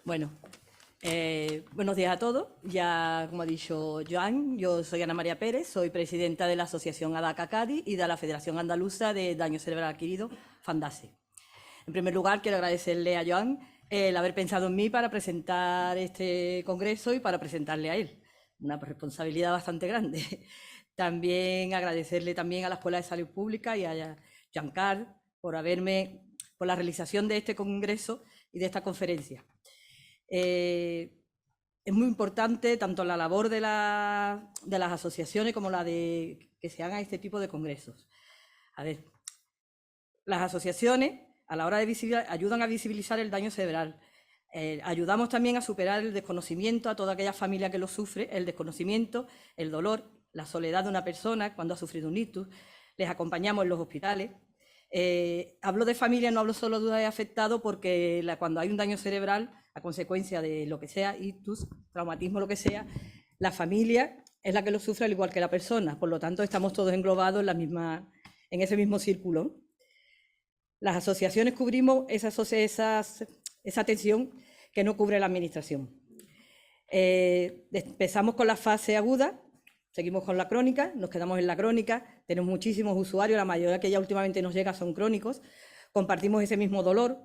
Bueno, buenos días a todos. Ya, como ha dicho Joan, yo soy Ana María Pérez, soy presidenta de la Asociación ADACA Cádiz y de la Federación Andaluza de Daño Cerebral Adquirido, FANDASE. En primer lugar, quiero agradecerle a Joan el haber pensado en mí para presentar este congreso y para presentarle a él. Una responsabilidad bastante grande. También agradecerle también a la Escuela de Salud Pública y a Giancarlo por la realización de este congreso y de esta conferencia. Es muy importante tanto la labor de las asociaciones como la de que se hagan este tipo de congresos. A ver, las asociaciones a la hora de ayudan a visibilizar el daño cerebral. Ayudamos también a superar el desconocimiento a toda aquella familia que lo sufre, el desconocimiento, el dolor, la soledad de una persona cuando ha sufrido un ictus. Les acompañamos en los hospitales. Hablo de familia, no hablo solo de afectado, porque cuando hay un daño cerebral a consecuencia de lo que sea, ictus, traumatismo, lo que sea, la familia es la que lo sufre al igual que la persona. Por lo tanto, estamos todos englobados en ese mismo círculo. Las asociaciones cubrimos esa atención que no cubre la administración. Empezamos con la fase aguda, seguimos con la crónica, nos quedamos en la crónica, tenemos muchísimos usuarios, la mayoría que ya últimamente nos llega son crónicos, compartimos ese mismo dolor.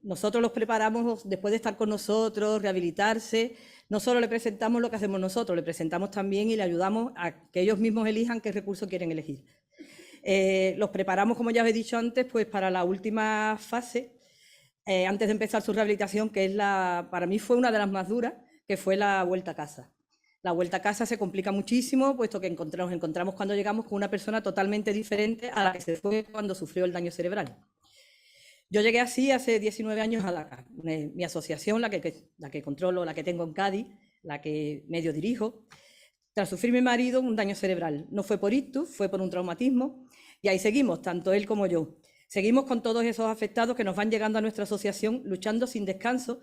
Nosotros los preparamos después de estar con nosotros, rehabilitarse. No solo le presentamos lo que hacemos nosotros, le presentamos también y le ayudamos a que ellos mismos elijan qué recurso quieren elegir. Los preparamos, como ya os he dicho antes, pues para la última fase, antes de empezar su rehabilitación, que para mí fue una de las más duras, que fue la vuelta a casa. La vuelta a casa se complica muchísimo, puesto que nos encontramos cuando llegamos con una persona totalmente diferente a la que se fue cuando sufrió el daño cerebral. Yo llegué así hace 19 años a DACA, mi asociación, la que controlo, la que tengo en Cádiz, la que medio dirijo, tras sufrir mi marido un daño cerebral. No fue por ictus, fue por un traumatismo, y ahí seguimos, tanto él como yo. Seguimos con todos esos afectados que nos van llegando a nuestra asociación, luchando sin descanso,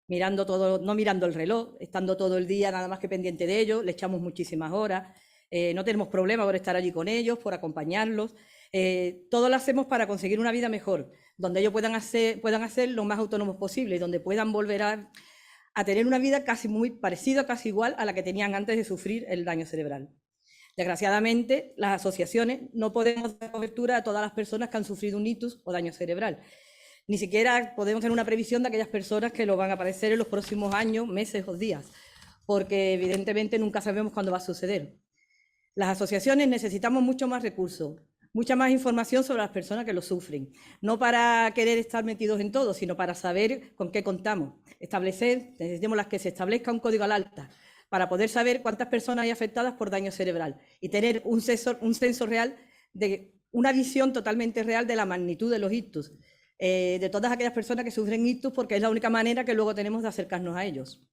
no mirando el reloj, estando todo el día nada más que pendiente de ellos, le echamos muchísimas horas, no tenemos problema por estar allí con ellos, por acompañarlos. Todo lo hacemos para conseguir una vida mejor, donde ellos puedan hacer lo más autónomos posible y donde puedan volver a tener una vida casi muy parecida, casi igual a la que tenían antes de sufrir el daño cerebral. Desgraciadamente, las asociaciones no podemos dar cobertura a todas las personas que han sufrido un ictus o daño cerebral. Ni siquiera podemos tener una previsión de aquellas personas que lo van a padecer en los próximos años, meses o días, porque evidentemente nunca sabemos cuándo va a suceder. Las asociaciones necesitamos mucho más recursos, mucha más información sobre las personas que lo sufren, no para querer estar metidos en todo, sino para saber con qué contamos. Necesitamos que se establezca un código alerta para poder saber cuántas personas hay afectadas por daño cerebral y tener un censo real, una visión totalmente real de la magnitud de los ictus, de todas aquellas personas que sufren ictus, porque es la única manera que luego tenemos de acercarnos a ellos.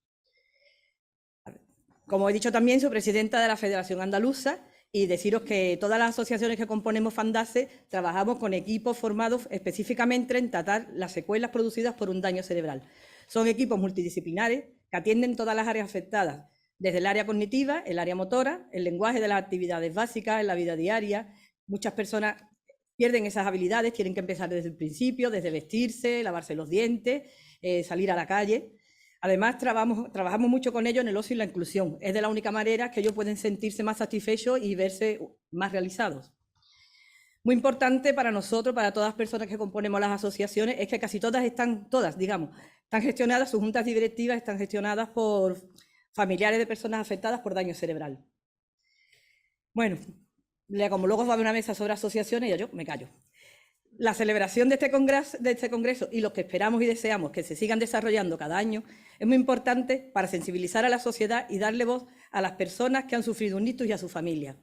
Como he dicho también, soy presidenta de la Federación Andaluza y deciros que todas las asociaciones que componemos FANDASE trabajamos con equipos formados específicamente en tratar las secuelas producidas por un daño cerebral. Son equipos multidisciplinares que atienden todas las áreas afectadas, desde el área cognitiva, el área motora, el lenguaje de las actividades básicas en la vida diaria. Muchas personas pierden esas habilidades, tienen que empezar desde el principio, desde vestirse, lavarse los dientes, salir a la calle. Además, trabajamos mucho con ellos en el ocio y la inclusión. Es de la única manera que ellos pueden sentirse más satisfechos y verse más realizados. Muy importante para nosotros, para todas las personas que componemos las asociaciones, es que casi todas están gestionadas, sus juntas directivas están gestionadas por familiares de personas afectadas por daño cerebral. Bueno, como luego va a haber una mesa sobre asociaciones, yo me callo. La celebración de este congreso y los que esperamos y deseamos que se sigan desarrollando cada año es muy importante para sensibilizar a la sociedad y darle voz a las personas que han sufrido un ictus y a su familia.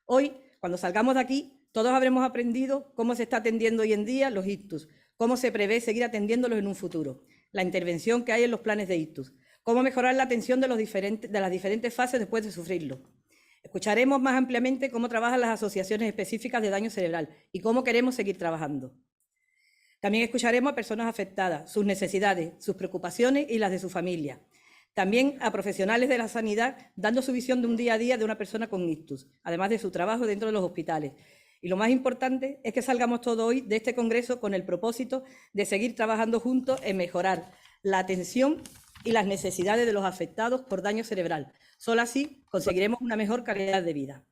Hoy, cuando salgamos de aquí, todos habremos aprendido cómo se está atendiendo hoy en día los ictus, cómo se prevé seguir atendiéndolos en un futuro, la intervención que hay en los planes de ictus, cómo mejorar la atención de las diferentes fases después de sufrirlo. Escucharemos más ampliamente cómo trabajan las asociaciones específicas de daño cerebral y cómo queremos seguir trabajando. También escucharemos a personas afectadas, sus necesidades, sus preocupaciones y las de su familia. También a profesionales de la sanidad dando su visión de un día a día de una persona con ictus, además de su trabajo dentro de los hospitales. Y lo más importante es que salgamos todos hoy de este congreso con el propósito de seguir trabajando juntos en mejorar la atención y las necesidades de los afectados por daño cerebral. Solo así conseguiremos una mejor calidad de vida.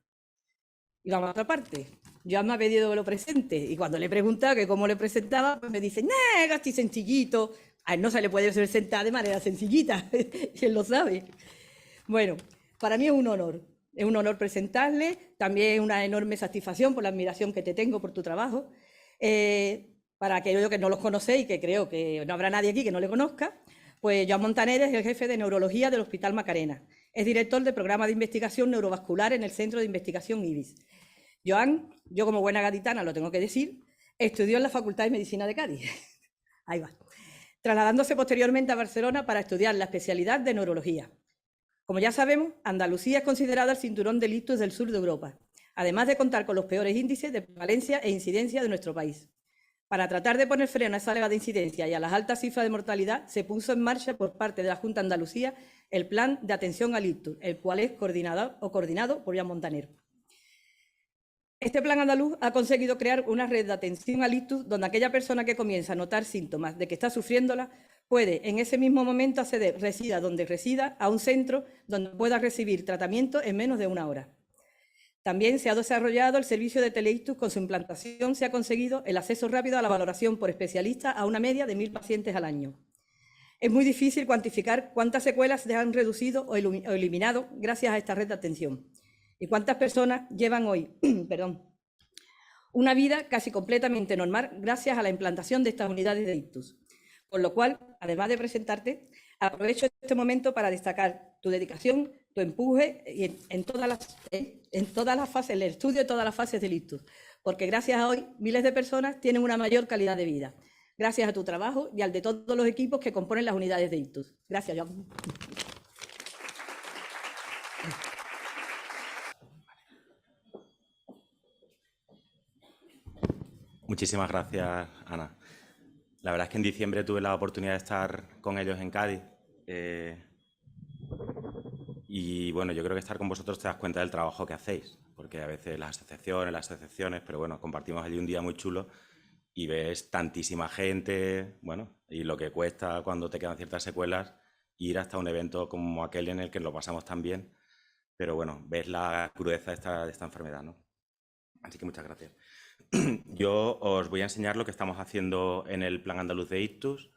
Y vamos a otra parte. Joan me ha pedido que lo presente y cuando le he preguntado que cómo le presentaba, pues me dice, ¡nah, Gasti sencillito! A él no se le puede presentar de manera sencillita, y él lo sabe. Bueno, para mí es un honor presentarle, también es una enorme satisfacción por la admiración que te tengo por tu trabajo. Para aquellos que no los conocéis, que creo que no habrá nadie aquí que no le conozca, pues Joan Montaner es el jefe de neurología del Hospital Macarena. Es director del programa de investigación neurovascular en el Centro de Investigación IBIS. Joan, yo como buena gaditana lo tengo que decir, estudió en la Facultad de Medicina de Cádiz. Ahí va. Trasladándose posteriormente a Barcelona para estudiar la especialidad de neurología. Como ya sabemos, Andalucía es considerada el cinturón del ictus del sur de Europa, además de contar con los peores índices de prevalencia e incidencia de nuestro país. Para tratar de poner freno a esa elevada incidencia y a las altas cifras de mortalidad, se puso en marcha por parte de la Junta de Andalucía el Plan de Atención al Ictus, el cual es coordinado por Joan Montaner. Este plan andaluz ha conseguido crear una red de atención al ictus donde aquella persona que comienza a notar síntomas de que está sufriéndola puede en ese mismo momento acceder, resida donde resida, a un centro donde pueda recibir tratamiento en menos de 1 hora. También se ha desarrollado el servicio de teleictus. Con su implantación se ha conseguido el acceso rápido a la valoración por especialistas a una media de 1000 pacientes al año. Es muy difícil cuantificar cuántas secuelas se han reducido o eliminado gracias a esta red de atención y cuántas personas llevan hoy una vida casi completamente normal gracias a la implantación de estas unidades de ictus. Con lo cual, además de presentarte, aprovecho este momento para destacar tu dedicación, tu empuje en todas las fases, el estudio de todas las fases del ictus, porque gracias a hoy miles de personas tienen una mayor calidad de vida, gracias a tu trabajo y al de todos los equipos que componen las unidades de ictus. Gracias, Joan. Muchísimas gracias, Ana. La verdad es que en diciembre tuve la oportunidad de estar con ellos en Cádiz. Y bueno, yo creo que estar con vosotros te das cuenta del trabajo que hacéis, porque a veces las asociaciones, pero bueno, compartimos allí un día muy chulo y ves tantísima gente, bueno, y lo que cuesta cuando te quedan ciertas secuelas ir hasta un evento como aquel en el que lo pasamos tan bien, pero bueno, ves la crudeza de esta enfermedad, ¿no? Así que muchas gracias. Yo os voy a enseñar lo que estamos haciendo en el Plan Andaluz de Ictus,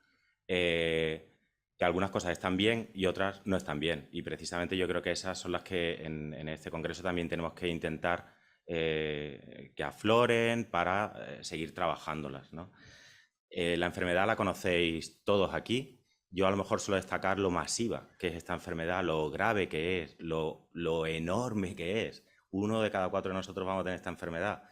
que algunas cosas están bien y otras no están bien. Y precisamente yo creo que esas son las que en este congreso también tenemos que intentar que afloren para seguir trabajándolas, ¿no? La enfermedad la conocéis todos aquí. Yo a lo mejor suelo destacar lo masiva que es esta enfermedad, lo grave que es, lo enorme que es. 1 de cada 4 de nosotros vamos a tener esta enfermedad.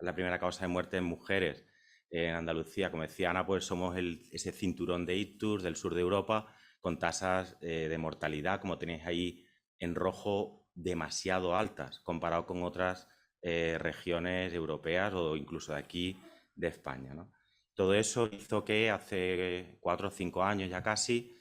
La primera causa de muerte en mujeres en Andalucía. Como decía Ana, pues somos ese cinturón de ictus del sur de Europa con tasas de mortalidad, como tenéis ahí en rojo, demasiado altas comparado con otras regiones europeas o incluso de aquí, de España, ¿no? Todo eso hizo que hace 4 o 5 años ya casi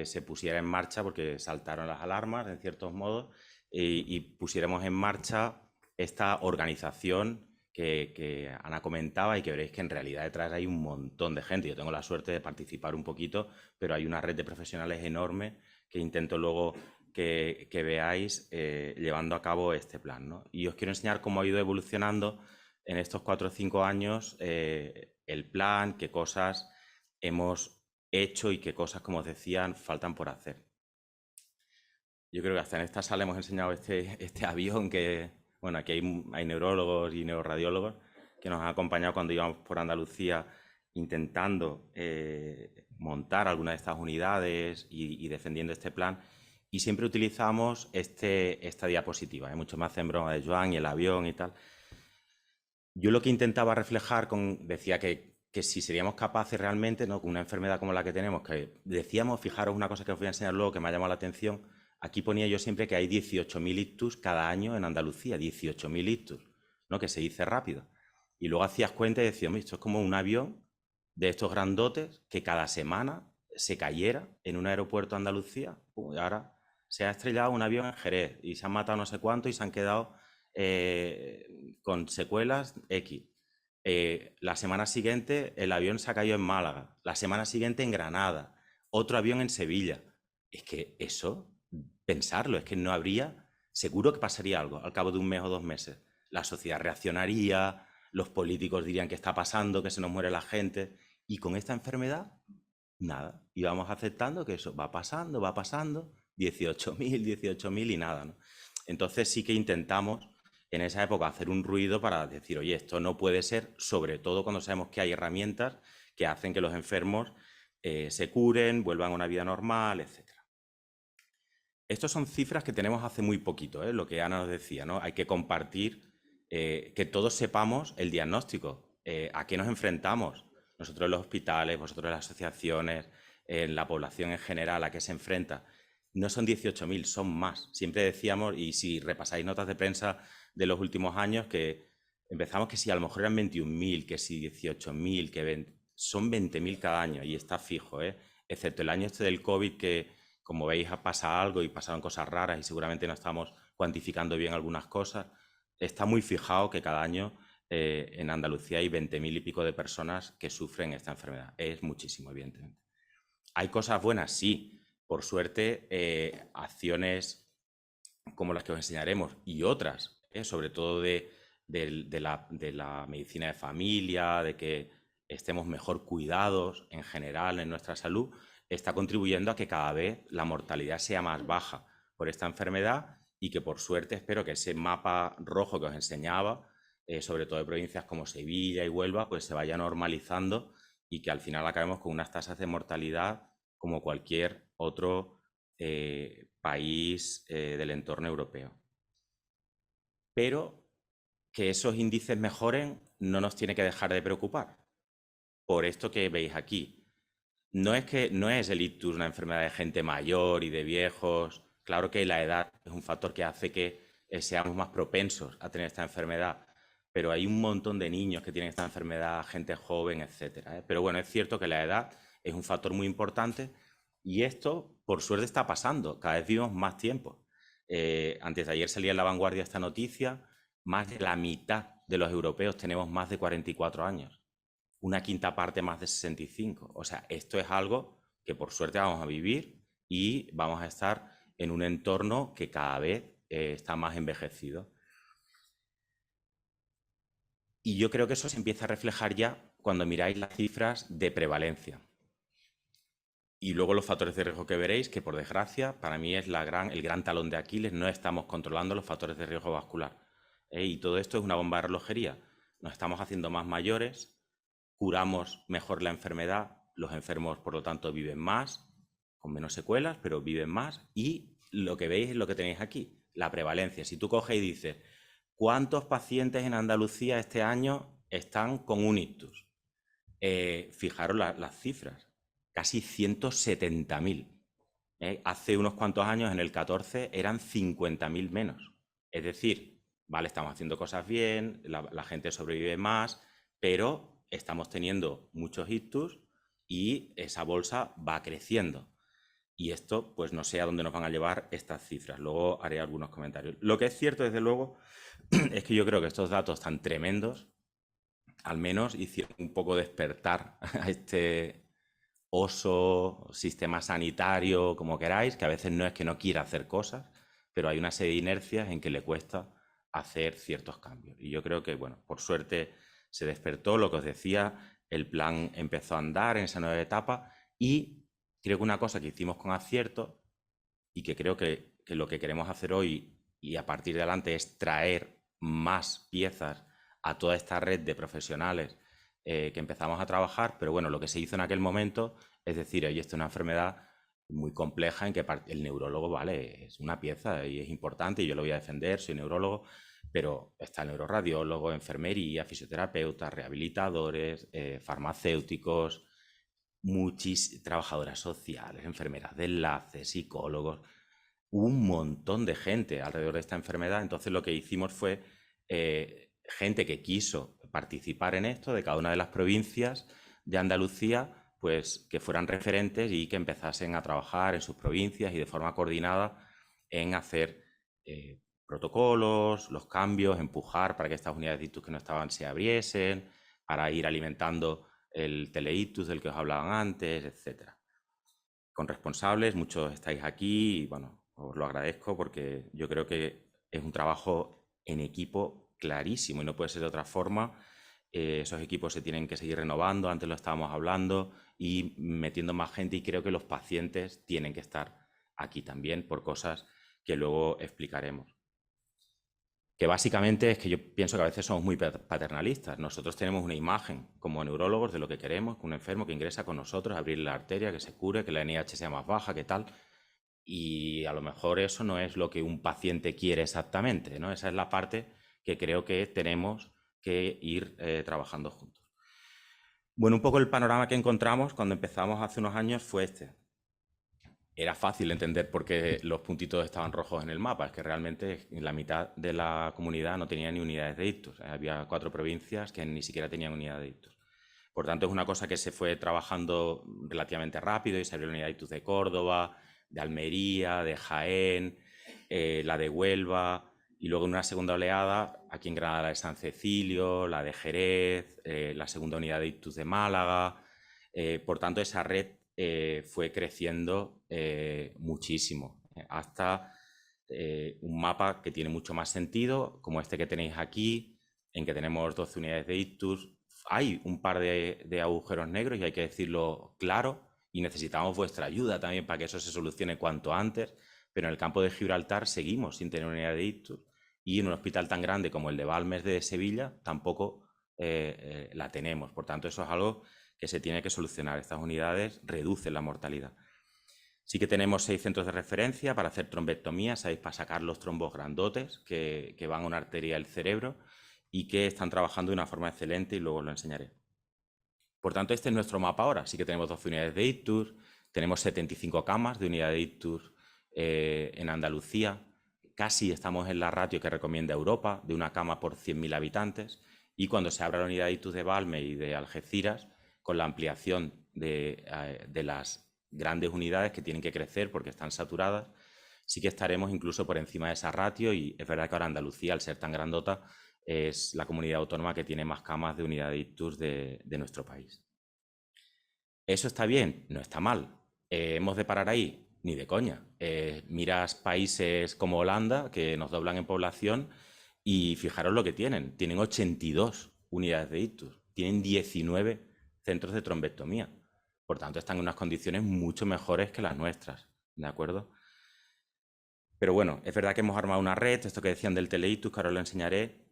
se pusiera en marcha, porque saltaron las alarmas en ciertos modos, y pusiéramos en marcha esta organización que Ana comentaba y que veréis que en realidad detrás hay un montón de gente. Yo tengo la suerte de participar un poquito, pero hay una red de profesionales enorme que intento luego que veáis llevando a cabo este plan, ¿no? Y os quiero enseñar cómo ha ido evolucionando en estos 4 o 5 años el plan, qué cosas hemos hecho y qué cosas, como os decían, faltan por hacer. Yo creo que hasta en esta sala hemos enseñado este avión que, bueno, aquí hay neurólogos y neuroradiólogos que nos han acompañado cuando íbamos por Andalucía intentando montar alguna de estas unidades y defendiendo este plan. Y siempre utilizamos esta diapositiva. Mucho más en broma de Joan y el avión y tal. Yo lo que intentaba reflejar decía que si seríamos capaces realmente, ¿no?, con una enfermedad como la que tenemos, que decíamos, fijaros una cosa que os voy a enseñar luego que me ha llamado la atención, aquí ponía yo siempre que hay 18.000 ictus cada año en Andalucía, 18.000 ictus, ¿no?, que se dice rápido. Y luego hacías cuenta y decías, esto es como un avión de estos grandotes que cada semana se cayera en un aeropuerto de Andalucía. Y ahora se ha estrellado un avión en Jerez y se han matado no sé cuánto y se han quedado con secuelas X. La semana siguiente el avión se ha caído en Málaga, la semana siguiente en Granada, otro avión en Sevilla. Es que eso, pensarlo, es que no habría, seguro que pasaría algo al cabo de un mes o 2 meses. La sociedad reaccionaría, los políticos dirían que está pasando, que se nos muere la gente, y con esta enfermedad, nada. Y vamos aceptando que eso va pasando, 18.000 y nada, ¿no? Entonces sí que intentamos en esa época hacer un ruido para decir, oye, esto no puede ser, sobre todo cuando sabemos que hay herramientas que hacen que los enfermos se curen, vuelvan a una vida normal, etc. Estas son cifras que tenemos hace muy poquito, lo que Ana nos decía, ¿no? Hay que compartir, que todos sepamos el diagnóstico, a qué nos enfrentamos, nosotros en los hospitales, vosotros en las asociaciones, en la población en general, a qué se enfrenta. No son 18.000, son más. Siempre decíamos, y si repasáis notas de prensa de los últimos años, que empezamos que si a lo mejor eran 21.000, que si 18.000, que 20, son 20.000 cada año, y está fijo, excepto el año este del COVID, que como veis pasa algo y pasaron cosas raras y seguramente no estamos cuantificando bien algunas cosas. Está muy fijado que cada año en Andalucía hay 20.000 y pico de personas que sufren esta enfermedad. Es muchísimo, evidentemente. ¿Hay cosas buenas? Sí. Por suerte, acciones como las que os enseñaremos y otras, sobre todo de la medicina de familia, de que estemos mejor cuidados en general en nuestra salud, está contribuyendo a que cada vez la mortalidad sea más baja por esta enfermedad y que por suerte espero que ese mapa rojo que os enseñaba, sobre todo de provincias como Sevilla y Huelva, pues se vaya normalizando y que al final acabemos con unas tasas de mortalidad como cualquier otro país del entorno europeo. Pero que esos índices mejoren no nos tiene que dejar de preocupar. Por esto que veis aquí, no es el ictus una enfermedad de gente mayor y de viejos. Claro que la edad es un factor que hace que seamos más propensos a tener esta enfermedad, pero hay un montón de niños que tienen esta enfermedad, gente joven, etcétera. Pero bueno, es cierto que la edad es un factor muy importante y esto, por suerte, está pasando. Cada vez vivimos más tiempo. Antes de ayer salía en La Vanguardia esta noticia, más de la mitad de los europeos tenemos más de 44 años. Una quinta parte más de 65. O sea, esto es algo que por suerte vamos a vivir y vamos a estar en un entorno que cada vez está más envejecido. Y yo creo que eso se empieza a reflejar ya cuando miráis las cifras de prevalencia. Y luego los factores de riesgo que veréis, que por desgracia para mí es el gran talón de Aquiles, no estamos controlando los factores de riesgo vascular. Y todo esto es una bomba de relojería. Nos estamos haciendo más mayores, curamos mejor la enfermedad, los enfermos por lo tanto viven más, con menos secuelas, pero viven más y lo que veis es lo que tenéis aquí, la prevalencia. Si tú coges y dices, ¿cuántos pacientes en Andalucía este año están con un ictus? Fijaros las cifras, casi 170.000. Hace unos cuantos años, en el 14, eran 50.000 menos. Es decir, vale, estamos haciendo cosas bien, la gente sobrevive más, pero estamos teniendo muchos ictus y esa bolsa va creciendo. Y esto, pues no sé a dónde nos van a llevar estas cifras. Luego haré algunos comentarios. Lo que es cierto, desde luego, es que yo creo que estos datos tan tremendos, al menos hicieron un poco despertar a este oso, sistema sanitario, como queráis, que a veces no es que no quiera hacer cosas, pero hay una serie de inercias en que le cuesta hacer ciertos cambios. Y yo creo que, bueno, por suerte se despertó, lo que os decía, el plan empezó a andar en esa nueva etapa y creo que una cosa que hicimos con acierto y que creo que lo que queremos hacer hoy y a partir de adelante es traer más piezas a toda esta red de profesionales que empezamos a trabajar, pero bueno, lo que se hizo en aquel momento es decir, oye, esta es una enfermedad muy compleja en que el neurólogo, vale, es una pieza y es importante y yo lo voy a defender, soy neurólogo, pero está el neuroradiólogo, enfermería, fisioterapeutas, rehabilitadores, farmacéuticos, trabajadoras sociales, enfermeras de enlace, psicólogos, un montón de gente alrededor de esta enfermedad. Entonces lo que hicimos fue gente que quiso participar en esto de cada una de las provincias de Andalucía, pues que fueran referentes y que empezasen a trabajar en sus provincias y de forma coordinada en hacer protocolos, los cambios, empujar para que estas unidades de ictus que no estaban se abriesen, para ir alimentando el teleictus del que os hablaban antes, etc. con responsables, muchos estáis aquí y bueno, os lo agradezco porque yo creo que es un trabajo en equipo clarísimo y no puede ser de otra forma. Esos equipos se tienen que seguir renovando, antes lo estábamos hablando, y metiendo más gente, y creo que los pacientes tienen que estar aquí también por cosas que luego explicaremos. Que básicamente es que yo pienso que a veces somos muy paternalistas. Nosotros tenemos una imagen como neurólogos de lo que queremos, que un enfermo que ingresa con nosotros, abrirle la arteria, que se cure, que la NIH sea más baja, que tal. Y a lo mejor eso no es lo que un paciente quiere exactamente, ¿no? Esa es la parte que creo que tenemos que ir trabajando juntos. Bueno, un poco el panorama que encontramos cuando empezamos hace unos años fue este. Era fácil entender por qué los puntitos estaban rojos en el mapa. Es que realmente la mitad de la comunidad no tenía ni unidades de ictus. Había 4 provincias que ni siquiera tenían unidad de ictus. Por tanto, es una cosa que se fue trabajando relativamente rápido y se abrió la unidad de ictus de Córdoba, de Almería, de Jaén, la de Huelva, y luego en una segunda oleada, aquí en Granada la de San Cecilio, la de Jerez, la segunda unidad de ictus de Málaga. Por tanto, esa red fue creciendo muchísimo, hasta un mapa que tiene mucho más sentido, como este que tenéis aquí, en que tenemos 12 unidades de ictus. Hay un par de agujeros negros y hay que decirlo claro, y necesitamos vuestra ayuda también para que eso se solucione cuanto antes, pero en el campo de Gibraltar seguimos sin tener unidad de ictus, y en un hospital tan grande como el de Balmes de Sevilla tampoco la tenemos. Por tanto, eso es algo que se tiene que solucionar. Estas unidades reducen la mortalidad. Sí que tenemos 6 centros de referencia para hacer trombectomía, ¿sabéis? Para sacar los trombos grandotes que van a una arteria del cerebro y que están trabajando de una forma excelente, y luego os lo enseñaré. Por tanto, este es nuestro mapa ahora. Sí que tenemos 12 unidades de ictus, tenemos 75 camas de unidad de ictus en Andalucía. Casi estamos en la ratio que recomienda Europa, de una cama por 100.000 habitantes. Y cuando se abra la unidad de ictus de Balme y de Algeciras, con la ampliación de las grandes unidades que tienen que crecer porque están saturadas, sí que estaremos incluso por encima de esa ratio, y es verdad que ahora Andalucía, al ser tan grandota, es la comunidad autónoma que tiene más camas de unidad de ictus de nuestro país. ¿Eso está bien? No está mal. ¿Hemos de parar ahí? Ni de coña. Miras países como Holanda, que nos doblan en población, y fijaros lo que tienen. Tienen 82 unidades de ictus. Tienen 19 centros de trombectomía. Por tanto, están en unas condiciones mucho mejores que las nuestras. ¿De acuerdo? Pero bueno, es verdad que hemos armado una red, esto que decían del teleictus, que ahora lo enseñaré,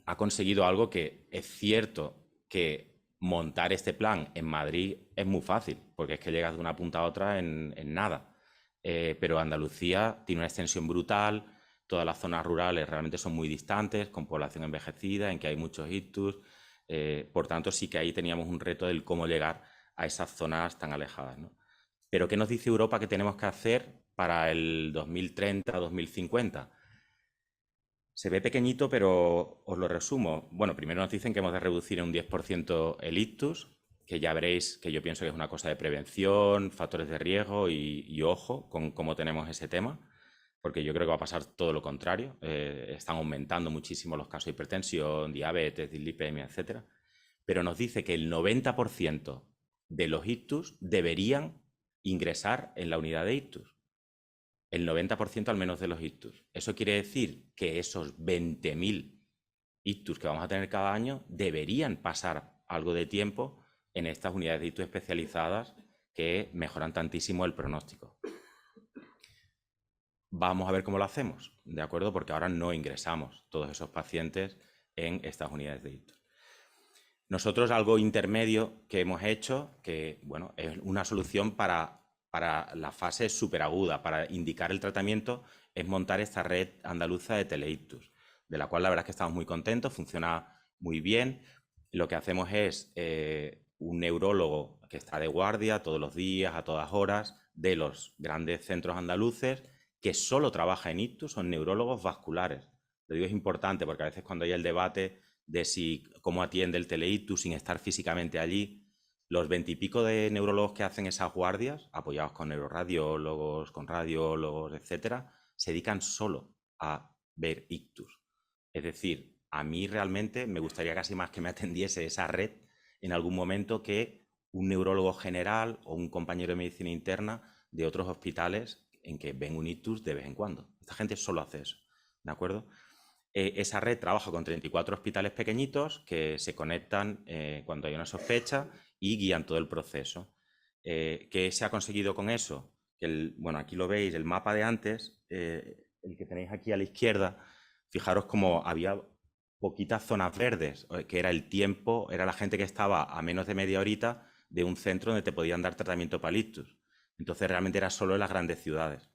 ha conseguido algo que es cierto que montar este plan en Madrid es muy fácil, porque es que llegas de una punta a otra en nada. Pero Andalucía tiene una extensión brutal, todas las zonas rurales realmente son muy distantes, con población envejecida, en que hay muchos ictus. Por tanto, sí que ahí teníamos un reto del cómo llegar a esas zonas tan alejadas, ¿no? Pero ¿qué nos dice Europa que tenemos que hacer para el 2030-2050? Se ve pequeñito, pero os lo resumo. Bueno, primero nos dicen que hemos de reducir en un 10% el ictus, que ya veréis que yo pienso que es una cosa de prevención, factores de riesgo y ojo con cómo tenemos ese tema, porque yo creo que va a pasar todo lo contrario. Están aumentando muchísimo los casos de hipertensión, diabetes, dislipemia, etc. Pero nos dice que el 90% de los ictus deberían ingresar en la unidad de ictus. El 90% al menos de los ictus. Eso quiere decir que esos 20.000 ictus que vamos a tener cada año deberían pasar algo de tiempo en estas unidades de ictus especializadas que mejoran tantísimo el pronóstico. Vamos a ver cómo lo hacemos, ¿de acuerdo? Porque ahora no ingresamos todos esos pacientes en estas unidades de ictus. Nosotros algo intermedio que hemos hecho, que bueno, es una solución para la fase superaguda, para indicar el tratamiento, es montar esta red andaluza de teleictus, de la cual la verdad es que estamos muy contentos, funciona muy bien. Lo que hacemos es un neurólogo que está de guardia todos los días, a todas horas, de los grandes centros andaluces, que solo trabaja en ictus, son neurólogos vasculares. Lo digo, es importante porque a veces cuando hay el debate de cómo atiende el teleictus sin estar físicamente allí, los 20 y pico de neurólogos que hacen esas guardias, apoyados con neuroradiólogos, con radiólogos, etcétera, se dedican solo a ver ictus. Es decir, a mí realmente me gustaría casi más que me atendiese esa red en algún momento que un neurólogo general o un compañero de medicina interna de otros hospitales en que ven un ictus de vez en cuando. Esta gente solo hace eso, ¿de acuerdo? Esa red trabaja con 34 hospitales pequeñitos que se conectan cuando hay una sospecha y guían todo el proceso. ¿Qué se ha conseguido con eso? Bueno, aquí lo veis, el mapa de antes, el que tenéis aquí a la izquierda, fijaros como había poquitas zonas verdes, que era el tiempo, era la gente que estaba a menos de media horita de un centro donde te podían dar tratamiento para el ictus. Entonces realmente era solo en las grandes ciudades.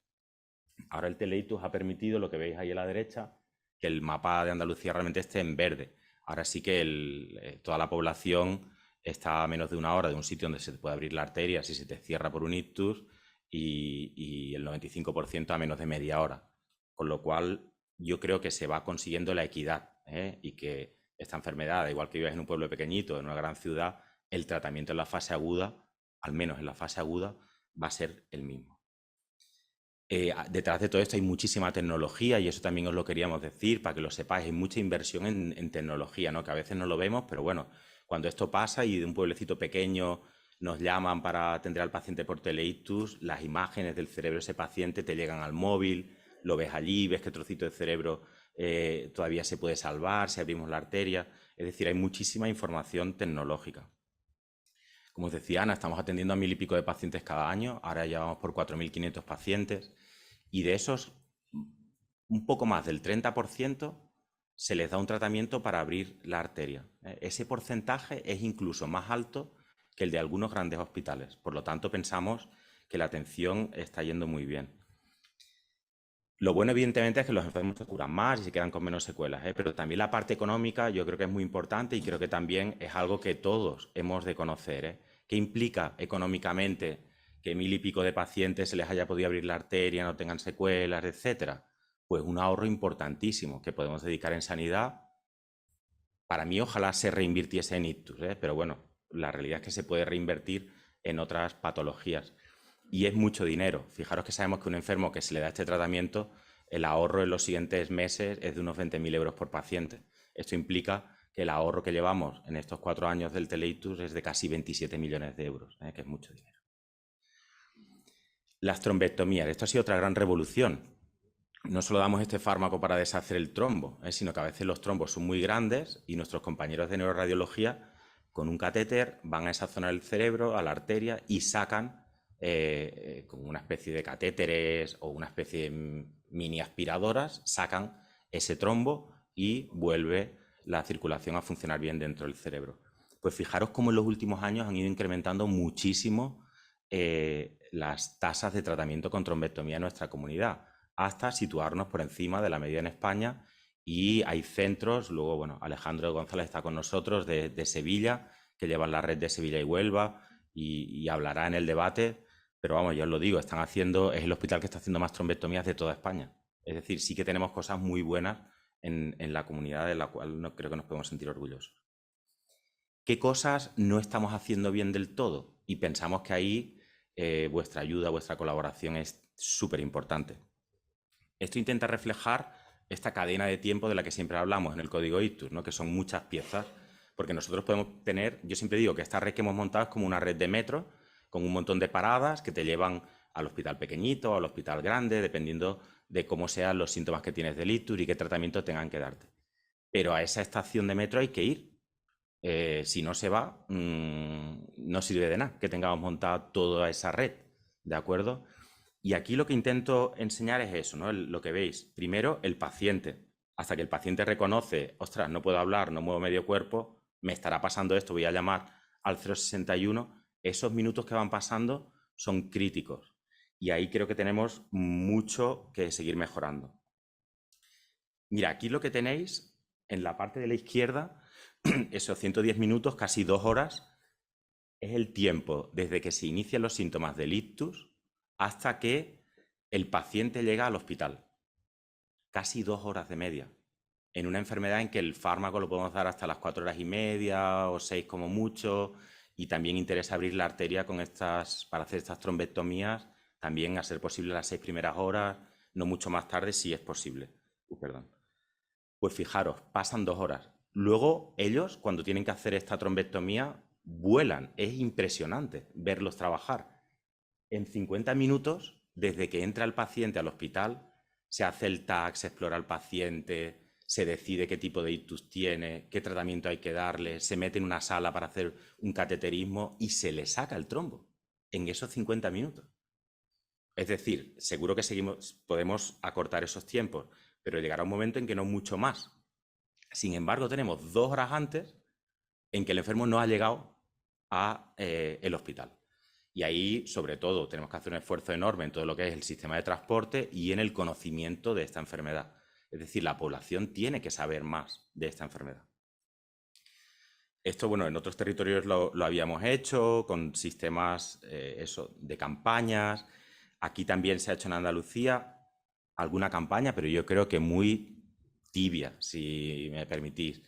Ahora el teleictus ha permitido, lo que veis ahí a la derecha, que el mapa de Andalucía realmente esté en verde. Ahora sí que toda la población está a menos de una hora de un sitio donde se te puede abrir la arteria si se te cierra por un ictus y el 95% a menos de media hora. Con lo cual yo creo que se va consiguiendo la equidad y que esta enfermedad, igual que vives en un pueblo pequeñito, en una gran ciudad, el tratamiento en la fase aguda, al menos en la fase aguda, va a ser el mismo. Detrás de todo esto hay muchísima tecnología y eso también os lo queríamos decir para que lo sepáis. Hay mucha inversión en tecnología, ¿no? Que a veces no lo vemos, pero bueno, cuando esto pasa y de un pueblecito pequeño nos llaman para atender al paciente por teleictus, las imágenes del cerebro de ese paciente te llegan al móvil, lo ves allí, ves qué trocito de cerebro todavía se puede salvar si abrimos la arteria. Es decir, hay muchísima información tecnológica. Como os decía Ana, estamos atendiendo a 1000 y pico de pacientes cada año, ahora ya vamos por 4500 pacientes y de esos un poco más del 30% se les da un tratamiento para abrir la arteria. Ese porcentaje es incluso más alto que el de algunos grandes hospitales. Por lo tanto, pensamos que la atención está yendo muy bien. Lo bueno, evidentemente, es que los enfermos se curan más y se quedan con menos secuelas, pero también la parte económica yo creo que es muy importante y creo que también es algo que todos hemos de conocer. ¿Qué implica económicamente que 1000 y pico de pacientes se les haya podido abrir la arteria, no tengan secuelas, etcétera? Pues un ahorro importantísimo que podemos dedicar en sanidad. Para mí, ojalá se reinvirtiese en ictus, pero bueno, la realidad es que se puede reinvertir en otras patologías. Y es mucho dinero. Fijaros que sabemos que un enfermo que se le da este tratamiento, el ahorro en los siguientes meses es de unos 20.000 euros por paciente. Esto implica que el ahorro que llevamos en estos 4 años del teleictus es de casi 27 millones de euros, que es mucho dinero. Las trombectomías. Esto ha sido otra gran revolución. No solo damos este fármaco para deshacer el trombo, sino que a veces los trombos son muy grandes y nuestros compañeros de neuroradiología con un catéter van a esa zona del cerebro, a la arteria, y sacan con una especie de catéteres o una especie de mini aspiradoras, sacan ese trombo y vuelve la circulación a funcionar bien dentro del cerebro. Pues fijaros cómo en los últimos años han ido incrementando muchísimo las tasas de tratamiento con trombectomía en nuestra comunidad, hasta situarnos por encima de la media en España. Y hay centros, luego, bueno, Alejandro González está con nosotros de Sevilla, que llevan la red de Sevilla y Huelva y hablará en el debate, pero vamos, ya os lo digo, es el hospital que está haciendo más trombectomías de toda España. Es decir, sí que tenemos cosas muy buenas en la comunidad de la cual creo que nos podemos sentir orgullosos. ¿Qué cosas no estamos haciendo bien del todo? Y pensamos que ahí vuestra ayuda, vuestra colaboración es súper importante. Esto intenta reflejar esta cadena de tiempo de la que siempre hablamos en el código ictus, ¿no? Que son muchas piezas, porque nosotros podemos tener, yo siempre digo que esta red que hemos montado es como una red de metro, con un montón de paradas que te llevan al hospital pequeñito o al hospital grande, dependiendo de cómo sean los síntomas que tienes del ictus y qué tratamiento tengan que darte. Pero a esa estación de metro hay que ir. Si no se va, no sirve de nada que tengamos montada toda esa red, ¿de acuerdo? Y aquí lo que intento enseñar es eso, ¿no? Lo que veis. Primero, el paciente. Hasta que el paciente reconoce, ostras, no puedo hablar, no muevo medio cuerpo, me estará pasando esto, voy a llamar al 061. Esos minutos que van pasando son críticos. Y ahí creo que tenemos mucho que seguir mejorando. Mira, aquí lo que tenéis en la parte de la izquierda, esos 110 minutos, casi 2 horas, es el tiempo desde que se inician los síntomas del ictus hasta que el paciente llega al hospital. Casi 2 horas de media. En una enfermedad en que el fármaco lo podemos dar hasta las 4 horas y media o 6 como mucho, y también interesa abrir la arteria para hacer estas trombectomías, también a ser posible las 6 primeras horas, no mucho más tarde si es posible. Perdón. Pues fijaros, pasan 2 horas. Luego ellos, cuando tienen que hacer esta trombectomía, vuelan, es impresionante verlos trabajar. En 50 minutos, desde que entra el paciente al hospital, se hace el TAC, se explora al paciente, se decide qué tipo de ictus tiene, qué tratamiento hay que darle, se mete en una sala para hacer un cateterismo y se le saca el trombo en esos 50 minutos. Es decir, seguro que podemos acortar esos tiempos, pero llegará un momento en que no mucho más. Sin embargo, tenemos 2 horas antes en que el enfermo no ha llegado al hospital. Y ahí, sobre todo, tenemos que hacer un esfuerzo enorme en todo lo que es el sistema de transporte y en el conocimiento de esta enfermedad. Es decir, la población tiene que saber más de esta enfermedad. Esto, bueno, en otros territorios lo habíamos hecho con sistemas de campañas. Aquí también se ha hecho en Andalucía alguna campaña, pero yo creo que muy tibia, si me permitís.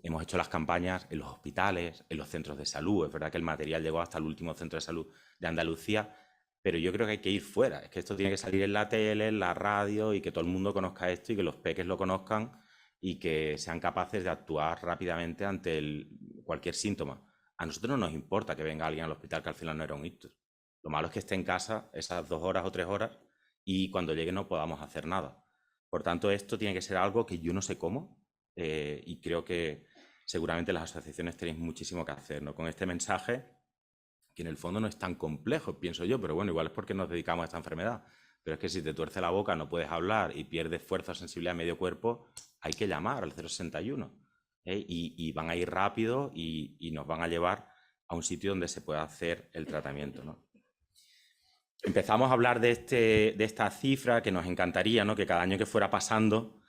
Hemos hecho las campañas en los hospitales, en los centros de salud. Es verdad que el material llegó hasta el último centro de salud de Andalucía, pero yo creo que hay que ir fuera. Es que esto tiene que salir en la tele, en la radio, y que todo el mundo conozca esto y que los peques lo conozcan y que sean capaces de actuar rápidamente ante cualquier síntoma. A nosotros no nos importa que venga alguien al hospital que al final no era un ictus. Lo malo es que esté en casa esas 2 horas o 3 horas y cuando llegue no podamos hacer nada. Por tanto, esto tiene que ser algo que yo no sé cómo, y creo que seguramente las asociaciones tenéis muchísimo que hacer, ¿no? Con este mensaje, que en el fondo no es tan complejo, pienso yo, pero bueno, igual es porque nos dedicamos a esta enfermedad. Pero es que si te tuerce la boca, no puedes hablar y pierdes fuerza o sensibilidad a medio cuerpo, hay que llamar al 061. Y van a ir rápido y nos van a llevar a un sitio donde se pueda hacer el tratamiento, ¿no? Empezamos a hablar de esta cifra que nos encantaría, ¿no? Que cada año que fuera pasando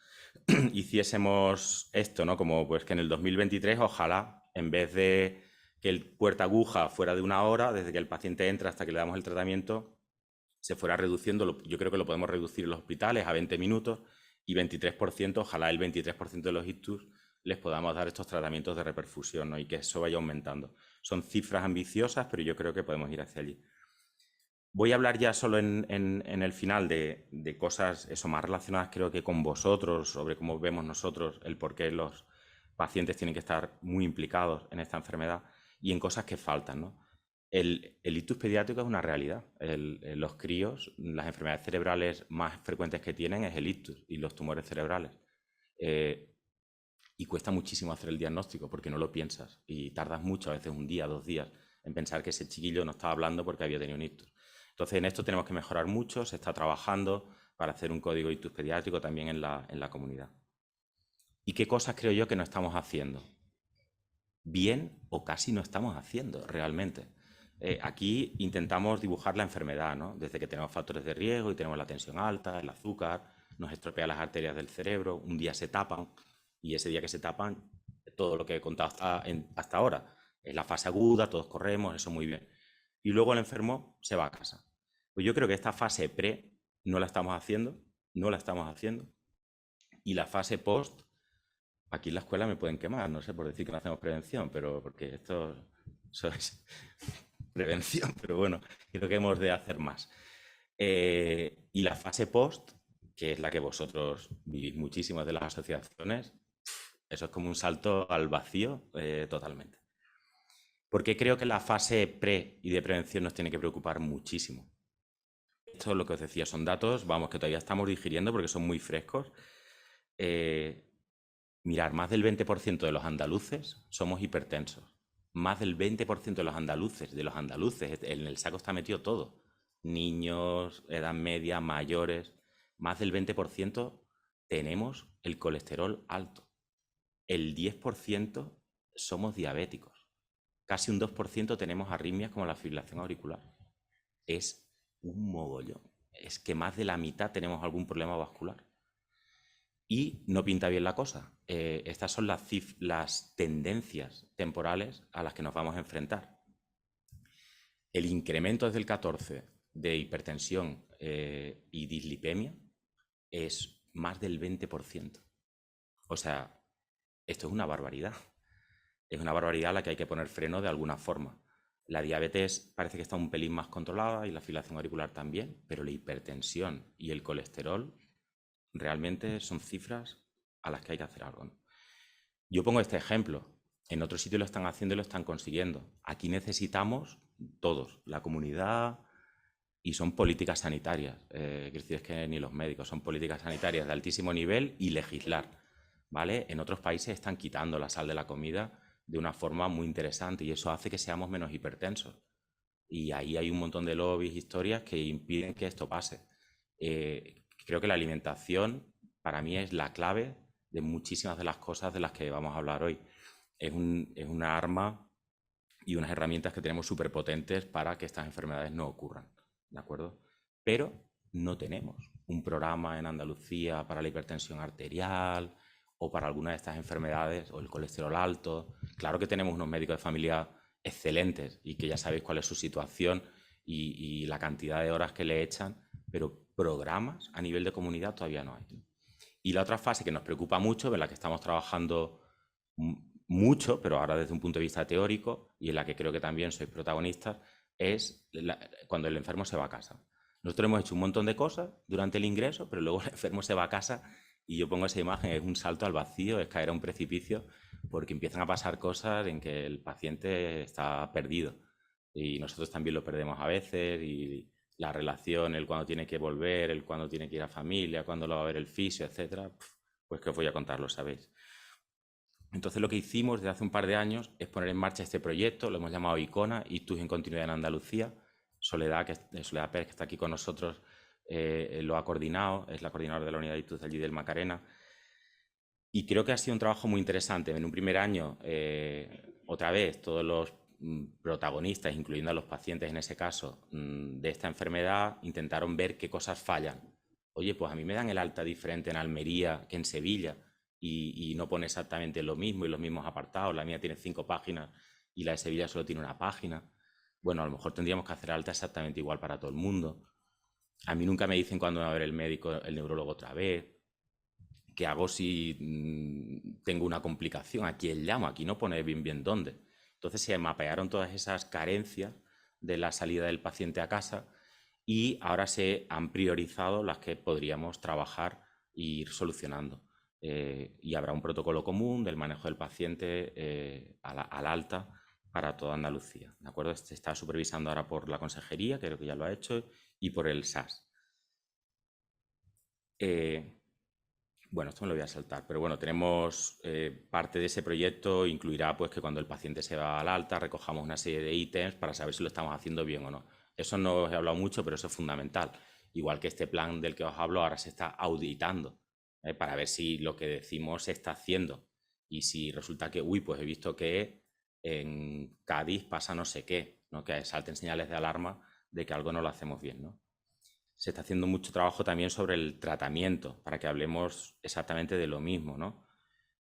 hiciésemos esto, ¿no? Como pues que en el 2023, ojalá, en vez de que el puerta aguja fuera de 1 hora, desde que el paciente entra hasta que le damos el tratamiento, se fuera reduciendo. Yo creo que lo podemos reducir en los hospitales a 20 minutos y 23%, ojalá el 23% de los ictus les podamos dar estos tratamientos de reperfusión, ¿no? Y que eso vaya aumentando. Son cifras ambiciosas, pero yo creo que podemos ir hacia allí. Voy a hablar ya solo en el final de cosas eso, más relacionadas creo que con vosotros, sobre cómo vemos nosotros el por qué los pacientes tienen que estar muy implicados en esta enfermedad y en cosas que faltan, ¿no? El ictus pediátrico es una realidad. Los críos, las enfermedades cerebrales más frecuentes que tienen es el ictus y los tumores cerebrales. Y cuesta muchísimo hacer el diagnóstico porque no lo piensas y tardas mucho, a veces 1 día, 2 días, en pensar que ese chiquillo no estaba hablando porque había tenido un ictus. Entonces, en esto tenemos que mejorar mucho, se está trabajando para hacer un código ictus pediátrico también en la comunidad. ¿Y qué cosas creo yo que no estamos haciendo? Bien o casi no estamos haciendo realmente. Aquí intentamos dibujar la enfermedad, ¿no? Desde que tenemos factores de riesgo y tenemos la tensión alta, el azúcar, nos estropea las arterias del cerebro, un día se tapan y ese día que se tapan, todo lo que he contado hasta ahora, es la fase aguda, todos corremos, eso muy bien. Y luego el enfermo se va a casa. Pues yo creo que esta fase pre no la estamos haciendo, y la fase post, aquí en la escuela me pueden quemar, no sé, por decir que no hacemos prevención, pero porque eso es prevención, pero bueno, creo que hemos de hacer más. Y la fase post, que es la que vosotros vivís muchísimo de las asociaciones, eso es como un salto al vacío totalmente. Porque creo que la fase pre y de prevención nos tiene que preocupar muchísimo. Esto es lo que os decía, son datos, vamos, que todavía estamos digiriendo porque son muy frescos. Mirar, más del 20% de los andaluces somos hipertensos. Más del 20% de los andaluces, en el saco está metido todo. Niños, edad media, mayores. Más del 20% tenemos el colesterol alto. El 10% somos diabéticos. Casi un 2% tenemos arritmias como la fibrilación auricular. Es un mogollón. Es que más de la mitad tenemos algún problema vascular. Y no pinta bien la cosa. Estas son las tendencias temporales a las que nos vamos a enfrentar. El incremento desde el 14 de hipertensión y dislipemia es más del 20%. O sea, esto es una barbaridad. Es una barbaridad a la que hay que poner freno de alguna forma. La diabetes parece que está un pelín más controlada y la fibrilación auricular también, pero la hipertensión y el colesterol realmente son cifras a las que hay que hacer algo, ¿no? Yo pongo este ejemplo. En otros sitios lo están haciendo y lo están consiguiendo. Aquí necesitamos todos, la comunidad, y son políticas sanitarias. Quiero decir, es que ni los médicos, son políticas sanitarias de altísimo nivel y legislar, ¿vale? En otros países están quitando la sal de la comida de una forma muy interesante y eso hace que seamos menos hipertensos. Y ahí hay un montón de lobbies, historias que impiden que esto pase. Creo que la alimentación para mí es la clave de muchísimas de las cosas de las que vamos a hablar hoy. Es una arma y unas herramientas que tenemos súper potentes para que estas enfermedades no ocurran, ¿de acuerdo? Pero no tenemos un programa en Andalucía para la hipertensión arterial o para alguna de estas enfermedades o el colesterol alto. Claro que tenemos unos médicos de familia excelentes y que ya sabéis cuál es su situación y la cantidad de horas que le echan, pero programas a nivel de comunidad todavía no hay. Y la otra fase que nos preocupa mucho, en la que estamos trabajando mucho, pero ahora desde un punto de vista teórico, y en la que creo que también sois protagonistas, es cuando el enfermo se va a casa. Nosotros hemos hecho un montón de cosas durante el ingreso, pero luego el enfermo se va a casa y yo pongo esa imagen, es un salto al vacío, es caer a un precipicio, porque empiezan a pasar cosas en que el paciente está perdido. Y nosotros también lo perdemos a veces, y la relación, el cuándo tiene que volver, el cuándo tiene que ir a familia, cuándo lo va a ver el fisio, etcétera, pues que os voy a contar, lo sabéis. Entonces lo que hicimos desde hace un par de años es poner en marcha este proyecto, lo hemos llamado ICONA, Ictus en Continuidad en Andalucía. Soledad Pérez, que está aquí con nosotros, lo ha coordinado, es la coordinadora de la unidad de Ictus allí del Macarena. Y creo que ha sido un trabajo muy interesante. En un primer año, otra vez, todos los protagonistas, incluyendo a los pacientes en ese caso, de esta enfermedad, intentaron ver qué cosas fallan. Oye, pues a mí me dan el alta diferente en Almería que en Sevilla y no pone exactamente lo mismo y los mismos apartados. La mía tiene 5 páginas y la de Sevilla solo tiene 1 página. Bueno, a lo mejor tendríamos que hacer alta exactamente igual para todo el mundo. A mí nunca me dicen cuándo va a ver el médico, el neurólogo otra vez. ¿Qué hago si tengo una complicación? ¿A quién llamo? Aquí no pone bien dónde. Entonces se mapearon todas esas carencias de la salida del paciente a casa y ahora se han priorizado las que podríamos trabajar e ir solucionando. Y habrá un protocolo común del manejo del paciente al alta para toda Andalucía, ¿de acuerdo? Se está supervisando ahora por la consejería, creo que ya lo ha hecho, y por el SAS. Bueno, esto me lo voy a saltar, pero bueno, tenemos parte de ese proyecto incluirá pues que cuando el paciente se va al alta recojamos una serie de ítems para saber si lo estamos haciendo bien o no. Eso no os he hablado mucho, pero eso es fundamental. Igual que este plan del que os hablo ahora se está auditando para ver si lo que decimos se está haciendo y si resulta que, uy, pues he visto que en Cádiz pasa no sé qué, ¿no? Que salten señales de alarma de que algo no lo hacemos bien, ¿no? Se está haciendo mucho trabajo también sobre el tratamiento, para que hablemos exactamente de lo mismo, ¿no?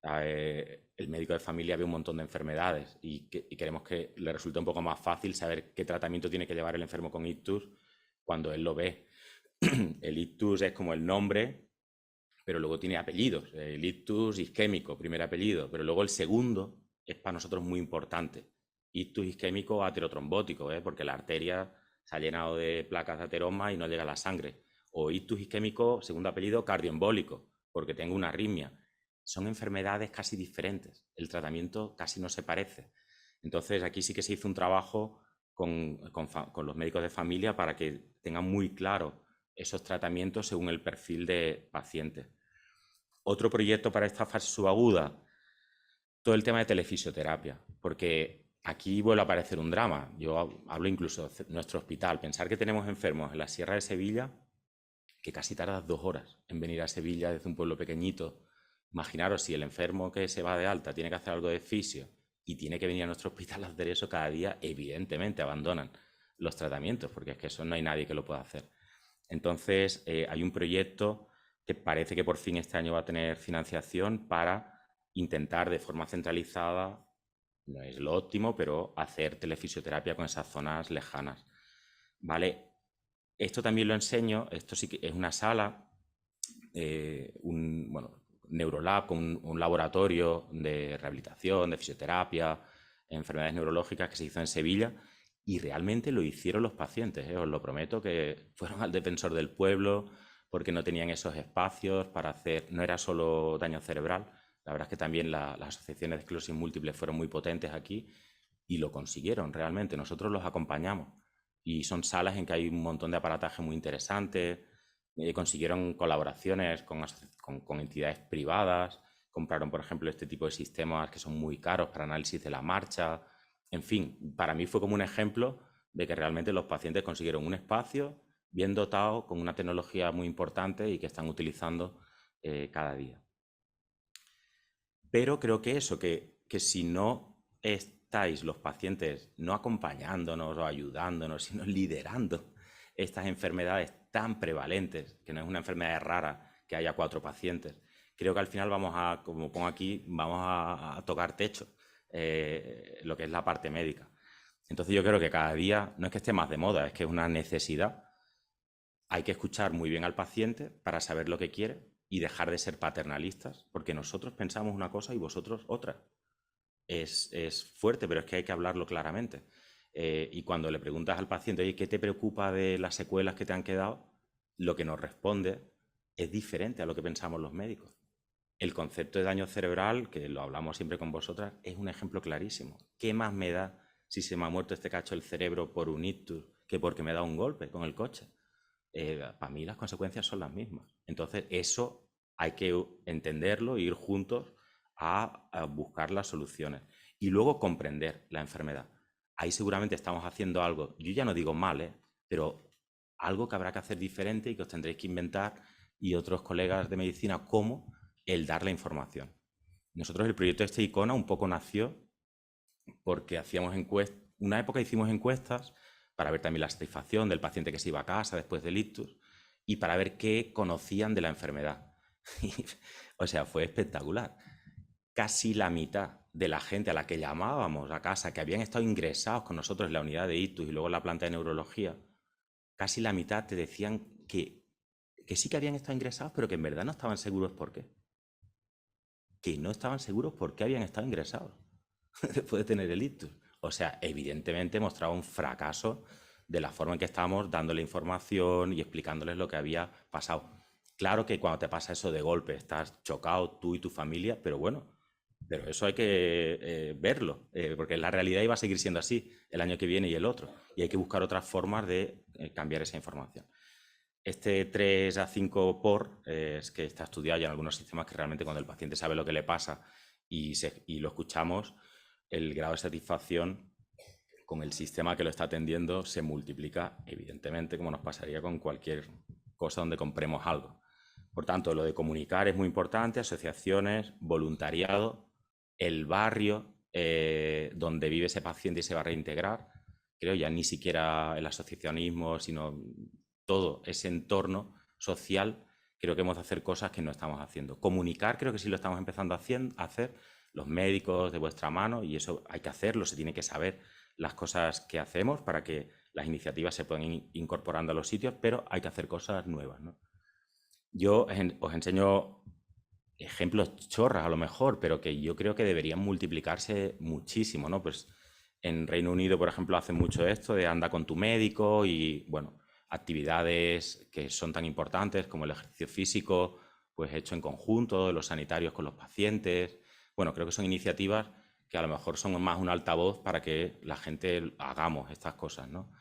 El médico de familia ve un montón de enfermedades y queremos que le resulte un poco más fácil saber qué tratamiento tiene que llevar el enfermo con ictus cuando él lo ve. El ictus es como el nombre, pero luego tiene apellidos. El ictus isquémico, primer apellido, pero luego el segundo es para nosotros muy importante. Ictus isquémico aterotrombótico, porque la arteria se ha llenado de placas de ateroma y no llega a la sangre. O ictus isquémico, segundo apellido, cardioembólico, porque tengo una arritmia. Son enfermedades casi diferentes. El tratamiento casi no se parece. Entonces, aquí sí que se hizo un trabajo con los médicos de familia para que tengan muy claro esos tratamientos según el perfil de paciente. Otro proyecto para esta fase subaguda, todo el tema de telefisioterapia, porque aquí vuelve a aparecer un drama. Yo hablo incluso de nuestro hospital. Pensar que tenemos enfermos en la Sierra de Sevilla que casi tardas 2 horas en venir a Sevilla desde un pueblo pequeñito. Imaginaros si el enfermo que se va de alta tiene que hacer algo de fisio y tiene que venir a nuestro hospital a hacer eso cada día, evidentemente abandonan los tratamientos, porque es que eso no hay nadie que lo pueda hacer. Entonces, hay un proyecto que parece que por fin este año va a tener financiación para intentar de forma centralizada, no es lo óptimo, pero hacer telefisioterapia con esas zonas lejanas, ¿vale? Esto también lo enseño, esto sí que es una sala, Neurolab, con un laboratorio de rehabilitación, de fisioterapia, enfermedades neurológicas que se hizo en Sevilla y realmente lo hicieron los pacientes, os lo prometo, que fueron al defensor del pueblo porque no tenían esos espacios para hacer, no era solo daño cerebral, La verdad es que también las asociaciones de esclerosis múltiple fueron muy potentes aquí y lo consiguieron realmente. Nosotros los acompañamos y son salas en que hay un montón de aparataje muy interesante. Consiguieron colaboraciones con entidades privadas, compraron, por ejemplo, este tipo de sistemas que son muy caros para análisis de la marcha. En fin, para mí fue como un ejemplo de que realmente los pacientes consiguieron un espacio bien dotado, con una tecnología muy importante y que están utilizando cada día. Pero creo que eso, que si no estáis los pacientes no acompañándonos o ayudándonos, sino liderando estas enfermedades tan prevalentes, que no es una enfermedad rara que haya 4 pacientes, creo que al final vamos a, como pongo aquí, vamos a tocar techo, lo que es la parte médica. Entonces yo creo que cada día, no es que esté más de moda, es que es una necesidad. Hay que escuchar muy bien al paciente para saber lo que quiere y dejar de ser paternalistas, porque nosotros pensamos una cosa y vosotros otra. Es fuerte, pero es que hay que hablarlo claramente. Y cuando le preguntas al paciente, oye, ¿qué te preocupa de las secuelas que te han quedado? Lo que nos responde es diferente a lo que pensamos los médicos. El concepto de daño cerebral, que lo hablamos siempre con vosotras, es un ejemplo clarísimo. ¿Qué más me da si se me ha muerto este cacho del cerebro por un ictus que porque me da un golpe con el coche? Para mí las consecuencias son las mismas. Entonces eso hay que entenderlo e ir juntos a buscar las soluciones. Y luego comprender la enfermedad. Ahí seguramente estamos haciendo algo, yo ya no digo mal, pero algo que habrá que hacer diferente y que os tendréis que inventar, y otros colegas de medicina, como el dar la información. Nosotros el proyecto este Icona un poco nació porque hacíamos encuestas, una época hicimos encuestas para ver también la satisfacción del paciente que se iba a casa después del ictus y para ver qué conocían de la enfermedad. O sea, fue espectacular. Casi la mitad de la gente a la que llamábamos a casa, que habían estado ingresados con nosotros en la unidad de ictus y luego en la planta de neurología, casi la mitad te decían que sí que habían estado ingresados, pero que en verdad no estaban seguros por qué. Que no estaban seguros por qué habían estado ingresados después de tener el ictus. O sea, evidentemente mostraba un fracaso de la forma en que estábamos dándole información y explicándoles lo que había pasado. Claro que cuando te pasa eso de golpe estás chocado tú y tu familia, pero bueno, pero eso hay que verlo, porque la realidad iba a seguir siendo así el año que viene y el otro, y hay que buscar otras formas de cambiar esa información. Este 3 a 5 por es que está estudiado ya en algunos sistemas, que realmente cuando el paciente sabe lo que le pasa y lo escuchamos, el grado de satisfacción con el sistema que lo está atendiendo se multiplica, evidentemente, como nos pasaría con cualquier cosa donde compremos algo. Por tanto, lo de comunicar es muy importante, asociaciones, voluntariado, el barrio donde vive ese paciente y se va a reintegrar. Creo ya ni siquiera el asociacionismo, sino todo ese entorno social, creo que hemos de hacer cosas que no estamos haciendo. Comunicar creo que sí lo estamos empezando a hacer, los médicos de vuestra mano, y eso hay que hacerlo, se tiene que saber las cosas que hacemos para que las iniciativas se puedan ir incorporando a los sitios, pero hay que hacer cosas nuevas, ¿no? Yo os enseño ejemplos chorras a lo mejor, pero que yo creo que deberían multiplicarse muchísimo, ¿no? Pues en Reino Unido, por ejemplo, hacen mucho esto de anda con tu médico y, bueno, actividades que son tan importantes como el ejercicio físico, pues hecho en conjunto, los sanitarios con los pacientes. Bueno, creo que son iniciativas que a lo mejor son más un altavoz para que la gente hagamos estas cosas, ¿no?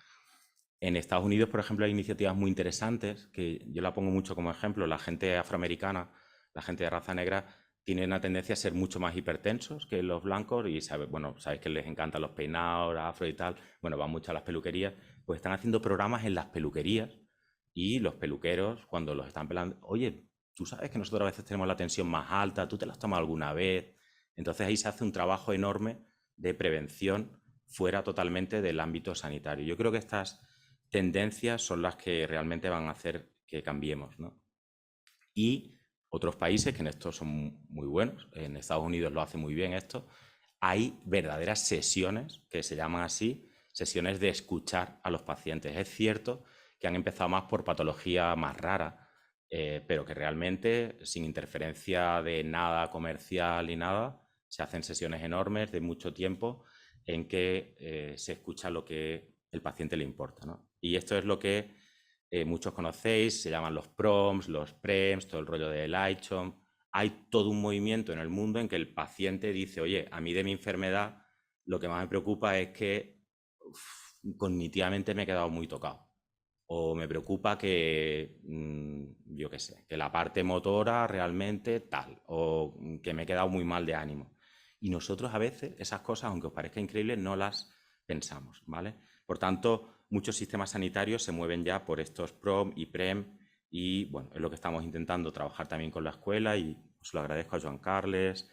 En Estados Unidos, por ejemplo, hay iniciativas muy interesantes, que yo la pongo mucho como ejemplo. La gente afroamericana, la gente de raza negra, tiene una tendencia a ser mucho más hipertensos que los blancos y bueno, sabéis que les encantan los peinados, afro y tal, bueno, van mucho a las peluquerías, pues están haciendo programas en las peluquerías y los peluqueros, cuando los están pelando, oye, tú sabes que nosotros a veces tenemos la tensión más alta, ¿tú te la has tomado alguna vez? Entonces ahí se hace un trabajo enorme de prevención fuera totalmente del ámbito sanitario. Yo creo que estas tendencias son las que realmente van a hacer que cambiemos, ¿no? Y otros países que en esto son muy buenos, en Estados Unidos lo hace muy bien esto, hay verdaderas sesiones, que se llaman así, sesiones de escuchar a los pacientes. Es cierto que han empezado más por patología más rara, pero que realmente, sin interferencia de nada comercial ni nada, se hacen sesiones enormes de mucho tiempo en que se escucha lo que el paciente le importa, ¿no? Y esto es lo que muchos conocéis, se llaman los PROMs, los PREMs, todo el rollo de Lightshon. hay todo un movimiento en el mundo en que el paciente dice, oye, a mí de mi enfermedad lo que más me preocupa es que cognitivamente me he quedado muy tocado. O me preocupa que, yo qué sé, que la parte motora realmente tal, o que me he quedado muy mal de ánimo. Y nosotros a veces esas cosas, aunque os parezca increíble, no las pensamos, ¿vale? Por tanto, muchos sistemas sanitarios se mueven ya por estos PROM y PREM y, bueno, es lo que estamos intentando trabajar también con la escuela y os lo agradezco a Joan Carles.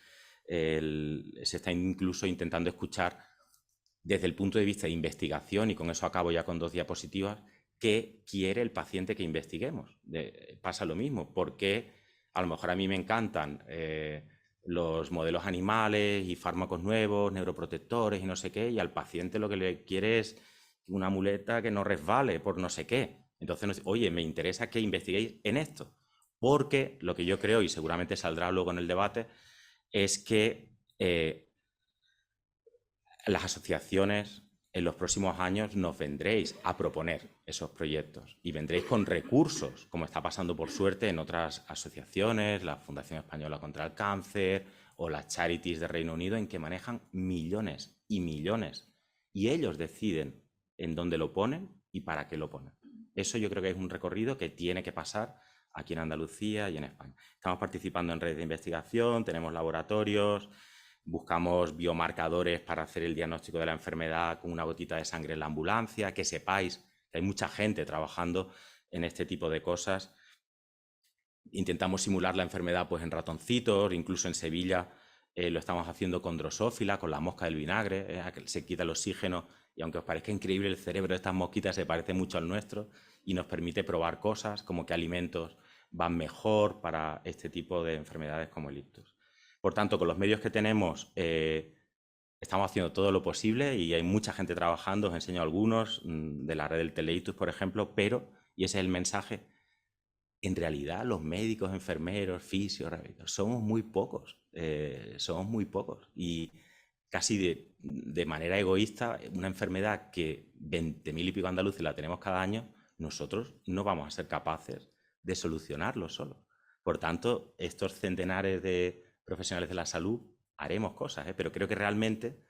Se está incluso intentando escuchar desde el punto de vista de investigación, y con eso acabo ya con 2 diapositivas, qué quiere el paciente que investiguemos. Pasa lo mismo, porque a lo mejor a mí me encantan los modelos animales y fármacos nuevos, neuroprotectores y no sé qué, y al paciente lo que le quiere es una muleta que no resbale por no sé qué. Entonces, oye, me interesa que investiguéis en esto, porque lo que yo creo, y seguramente saldrá luego en el debate, es que las asociaciones en los próximos años nos vendréis a proponer esos proyectos y vendréis con recursos, como está pasando por suerte en otras asociaciones, la Fundación Española contra el Cáncer o las charities de Reino Unido, en que manejan millones y millones y ellos deciden en dónde lo ponen y para qué lo ponen. Eso yo creo que es un recorrido que tiene que pasar aquí en Andalucía y en España. Estamos participando en redes de investigación, tenemos laboratorios, buscamos biomarcadores para hacer el diagnóstico de la enfermedad con una gotita de sangre en la ambulancia, que sepáis que hay mucha gente trabajando en este tipo de cosas. Intentamos simular la enfermedad pues, en ratoncitos, incluso en Sevilla lo estamos haciendo con drosófila, con la mosca del vinagre, se quita el oxígeno y aunque os parezca increíble, el cerebro de estas mosquitas se parece mucho al nuestro y nos permite probar cosas como que alimentos van mejor para este tipo de enfermedades como el ictus. Por tanto, con los medios que tenemos, estamos haciendo todo lo posible y hay mucha gente trabajando. Os enseño algunos de la red del Teleitus, por ejemplo, pero, y ese es el mensaje, en realidad los médicos, enfermeros, fisios, somos muy pocos. Somos muy pocos. Y casi de manera egoísta, una enfermedad que 20.000 y pico andaluces la tenemos cada año, nosotros no vamos a ser capaces de solucionarlo solo. Por tanto, estos centenares de profesionales de la salud haremos cosas, pero creo que realmente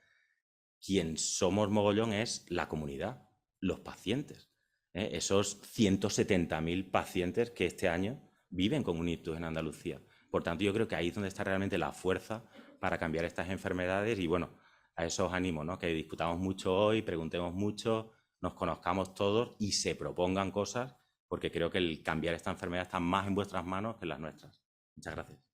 quien somos mogollón es la comunidad, los pacientes, esos 170.000 pacientes que este año viven con un ictus en Andalucía. Por tanto, yo creo que ahí es donde está realmente la fuerza para cambiar estas enfermedades y, bueno, a eso os animo, ¿no? Que discutamos mucho hoy, preguntemos mucho, nos conozcamos todos y se propongan cosas, porque creo que el cambiar esta enfermedad está más en vuestras manos que en las nuestras. Muchas gracias.